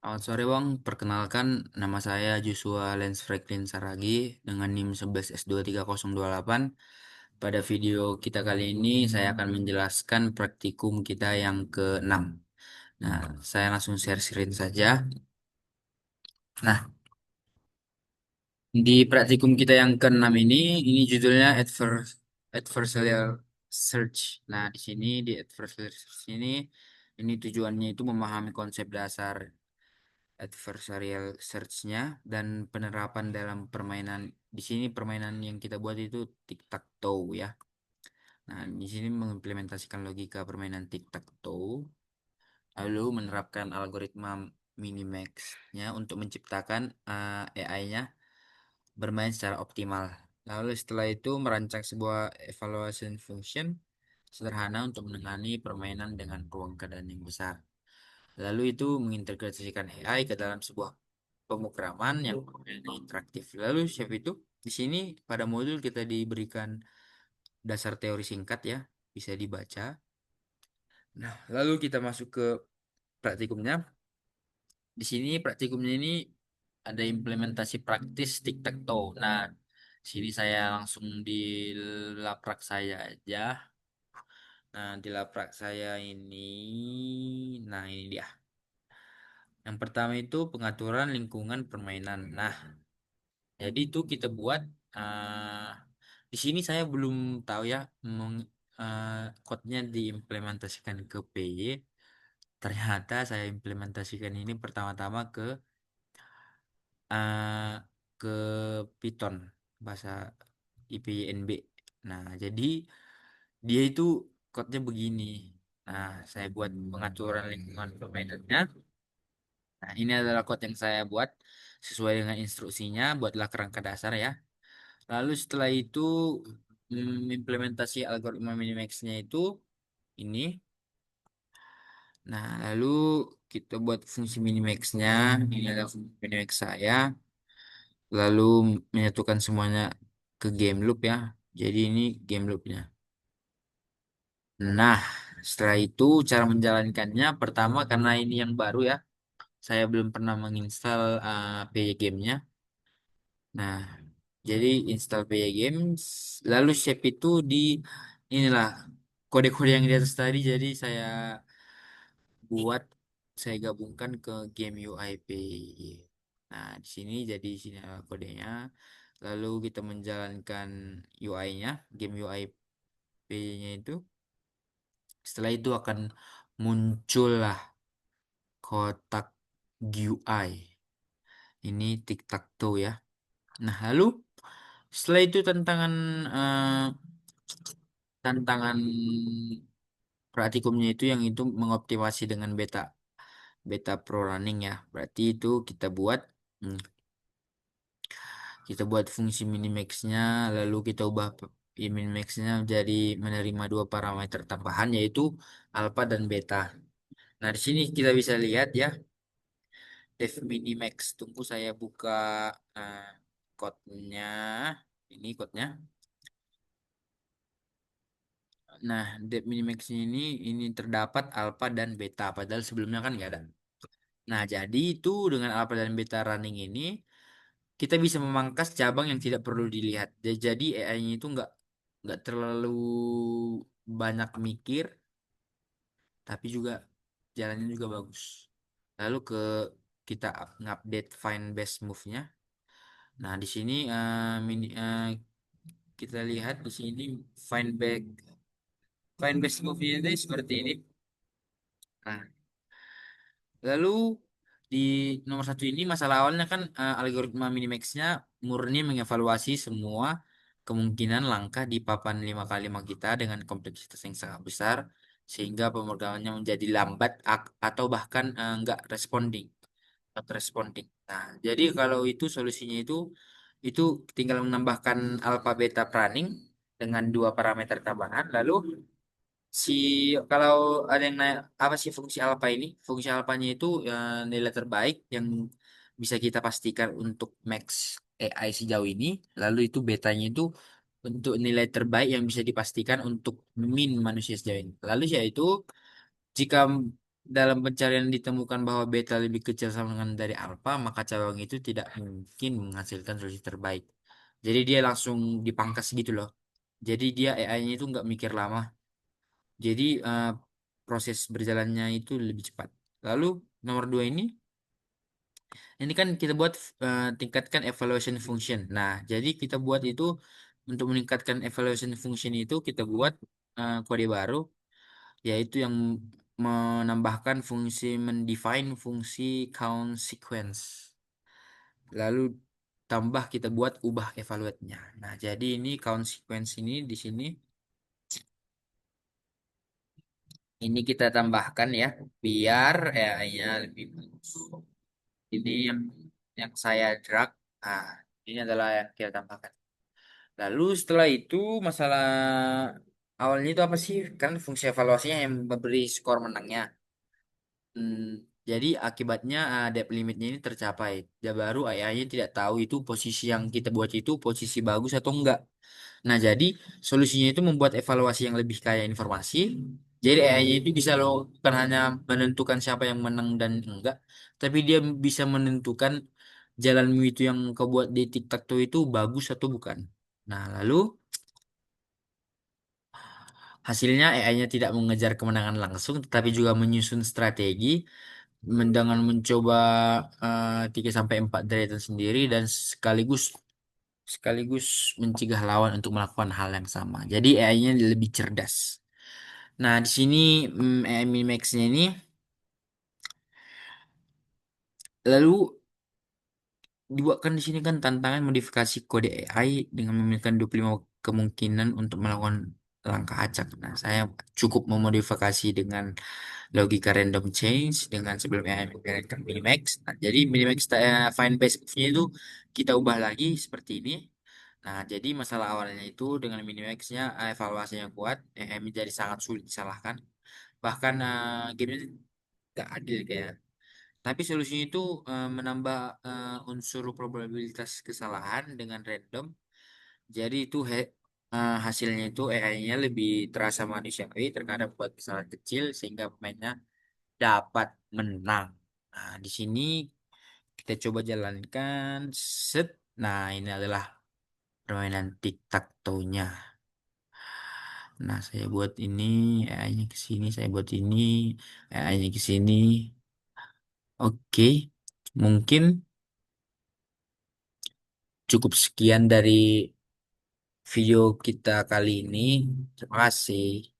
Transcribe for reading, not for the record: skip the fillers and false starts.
Selamat sore Bang, perkenalkan nama saya Joshua Lens Franklin Saragi dengan NIM 11S23028. Pada video kita kali ini saya akan menjelaskan praktikum kita yang ke-6. Nah, saya langsung share screen saja. Nah, di praktikum kita yang ke-6 ini judulnya Adversarial Search. Nah, di sini di Adversarial Search ini tujuannya itu memahami konsep dasar adversarial search-nya dan penerapan dalam permainan. Di sini permainan yang kita buat itu tic-tac-toe ya. Nah, di sini mengimplementasikan logika permainan tic-tac-toe, lalu menerapkan algoritma minimax-nya untuk menciptakan AI-nya bermain secara optimal. Lalu setelah itu merancang sebuah evaluation function sederhana untuk menangani permainan dengan ruang keadaan yang besar. Lalu itu mengintegrasikan AI ke dalam sebuah pemrograman yang interaktif. Lalu chef itu di sini pada modul kita diberikan dasar teori singkat ya, bisa dibaca. Nah, lalu kita masuk ke praktikumnya. Di sini praktikumnya ini ada implementasi praktis tic-tac-toe. Nah, di sini saya langsung di laprak saya aja. Nah, di laprak saya ini dia. Yang pertama itu pengaturan lingkungan permainan. Nah, jadi itu kita buat eh di sini saya belum tahu ya eh, code-nya diimplementasikan ke PY. Ternyata saya implementasikan ini pertama-tama eh, ke Python bahasa IPYNB. Nah, jadi dia itu code-nya begini. Nah, saya buat pengaturan lingkungan permainannya. Nah, ini adalah code yang saya buat sesuai dengan instruksinya, buatlah kerangka dasar ya. Lalu setelah itu implementasi algoritma minimax-nya itu ini. Nah, lalu kita buat fungsi minimax-nya. Ini adalah fungsi minimax saya. Lalu menyatukan semuanya ke game loop ya. Jadi ini game loop-nya. Nah, setelah itu cara menjalankannya pertama karena ini yang baru ya. Saya belum pernah menginstal PY Game-nya. Nah, jadi install PY Games, lalu shape itu di inilah kode-kode yang di atas tadi. Jadi buat saya gabungkan ke game UI PY. Nah, di sini jadi sini kodenya. Lalu kita menjalankan UI-nya, game UI PY-nya itu. Setelah itu akan muncullah kotak GUI. Ini tic-tac-toe ya. Nah, lalu setelah itu tantangan praktikumnya itu yang itu mengoptimasi dengan beta beta pro running ya. Berarti itu hmm, kita buat fungsi minimax-nya, lalu kita ubah minimax-nya jadi menerima dua parameter tambahan yaitu alpha dan beta. Nah, di sini kita bisa lihat ya def minimax. Tunggu saya buka eh, code-nya. Ini code-nya. Nah, depth minimax ini terdapat alpha dan beta, padahal sebelumnya kan nggak ada. Nah, jadi itu dengan alpha dan beta running ini kita bisa memangkas cabang yang tidak perlu dilihat. Jadi AI-nya itu nggak terlalu banyak mikir, tapi juga jalannya juga bagus. Lalu kita ngupdate find best move-nya. Nah, di sini kita lihat di sini find back find best move-nya itu seperti ini. Nah, lalu di nomor satu ini masalah awalnya kan algoritma minimax-nya murni mengevaluasi semua kemungkinan langkah di papan 5x5 kita dengan kompleksitas yang sangat besar sehingga pemrogramannya menjadi lambat atau bahkan nggak responding, not responding. Nah, jadi kalau itu solusinya itu tinggal menambahkan alpha beta pruning dengan dua parameter tambahan lalu Si kalau ada yang nanya apa sih fungsi alpha ini? Fungsi alphanya itu nilai terbaik yang bisa kita pastikan untuk max AI sejauh ini. Lalu itu betanya itu untuk nilai terbaik yang bisa dipastikan untuk min manusia sejauh ini. Lalu yaitu jika dalam pencarian ditemukan bahwa beta lebih kecil sama dengan dari alfa, maka cabang itu tidak mungkin menghasilkan solusi terbaik. Jadi dia langsung dipangkas gitu loh. Jadi dia AI-nya itu nggak mikir lama. Jadi proses berjalannya itu lebih cepat. Lalu nomor dua ini kan kita buat tingkatkan evaluation function. Nah, jadi kita buat itu untuk meningkatkan evaluation function itu kita buat kode baru yaitu yang menambahkan fungsi mendefine fungsi count sequence. Lalu tambah kita buat ubah evaluate-nya. Nah, jadi ini count sequence ini di sini ini kita tambahkan ya biar AI-nya lebih bagus. Ini yang saya drag. Nah, ini adalah yang kita tambahkan. Lalu setelah itu masalah awalnya itu apa sih? Kan fungsi evaluasinya yang memberi skor menangnya. Hmm, jadi akibatnya depth limitnya ini tercapai. Ya baru AI-nya tidak tahu itu posisi yang kita buat itu posisi bagus atau enggak. Nah, jadi solusinya itu membuat evaluasi yang lebih kaya informasi. Jadi AI-nya itu bisa loh bukan hanya menentukan siapa yang menang dan enggak, tapi dia bisa menentukan jalanmu itu yang kau buat di TikTok itu bagus atau bukan. Nah, lalu hasilnya AI-nya tidak mengejar kemenangan langsung, tetapi juga menyusun strategi dengan mencoba 3 sampai 4 deretan sendiri dan sekaligus sekaligus mencegah lawan untuk melakukan hal yang sama. Jadi AI-nya lebih cerdas. Nah, di sini AI Minimax-nya ini lalu dibuatkan di sini kan tantangan modifikasi kode AI dengan memiliki 25 kemungkinan untuk melakukan langkah acak. Nah, saya cukup memodifikasi dengan logika random change dengan sebelum AI menggunakan Minimax. Nah, jadi Minimax find base nya itu kita ubah lagi seperti ini. Nah, jadi masalah awalnya itu dengan Minimax-nya evaluasinya kuat, AI menjadi sangat sulit disalahkan. Bahkan game ini gak adil kayak. Tapi solusinya itu menambah unsur probabilitas kesalahan dengan random. Jadi itu hasilnya itu AI-nya lebih terasa manusiawi terkadang buat kesalahan kecil sehingga pemainnya dapat menang. Nah, di sini kita coba jalankan set. Nah, ini adalah permainan tic-tac-toe-nya. Nah, saya buat ini, AI-nya ke sini, saya buat ini, AI-nya ke sini. Oke, mungkin cukup sekian dari video kita kali ini. Terima kasih.